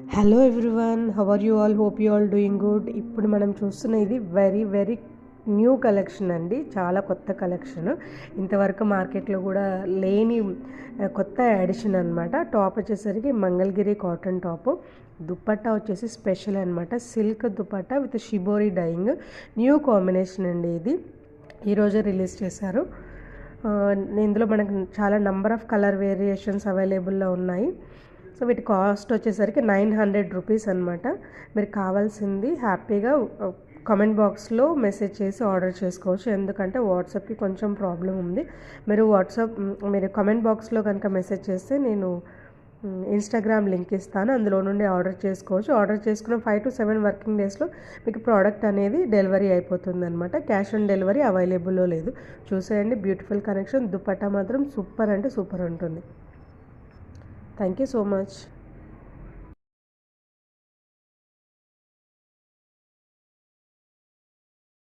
Hello everyone, how are you all? Hope you all doing good. ఇప్పుడు మనం చూస్తున్న ఇది వెరీ వెరీ న్యూ కలెక్షన్ అండి. చాలా కొత్త కలెక్షన్, ఇంతవరకు మార్కెట్లో కూడా లేని కొత్త ఎడిషన్ అనమాట. టాప్ వచ్చేసరికి మంగళగిరి కాటన్ టాపు, దుపట్టా వచ్చేసి స్పెషల్ అనమాట. Silk dupatta with shibori dyeing, new combination అండి. ఇది ఈరోజే రిలీజ్ చేశారు. ఇందులో మనకు చాలా నంబర్ ఆఫ్ కలర్ వేరియేషన్స్ అవైలబుల్లో ఉన్నాయి. సో వీటి కాస్ట్ వచ్చేసరికి 900 రూపీస్ అనమాట. మీరు కావాల్సింది హ్యాపీగా కామెంట్ బాక్స్లో మెసేజ్ చేసి ఆర్డర్ చేసుకోవచ్చు. ఎందుకంటే వాట్సాప్కి కొంచెం ప్రాబ్లం ఉంది. మీరు కామెంట్ బాక్స్లో కనుక మెసేజ్ చేస్తే నేను ఇన్స్టాగ్రామ్ లింక్ ఇస్తాను, అందులో నుండి ఆర్డర్ చేసుకోవచ్చు. ఆర్డర్ చేసుకున్న 5 to 7 వర్కింగ్ డేస్లో మీకు ప్రోడక్ట్ అనేది డెలివరీ అయిపోతుంది అనమాట. క్యాష్ ఆన్ డెలివరీ అవైలబుల్లో లేదు. చూసేయండి, బ్యూటిఫుల్ కలెక్షన్. దుపట్టా మాత్రం సూపర్ అంటే సూపర్ ఉంటుంది. Thank you so much.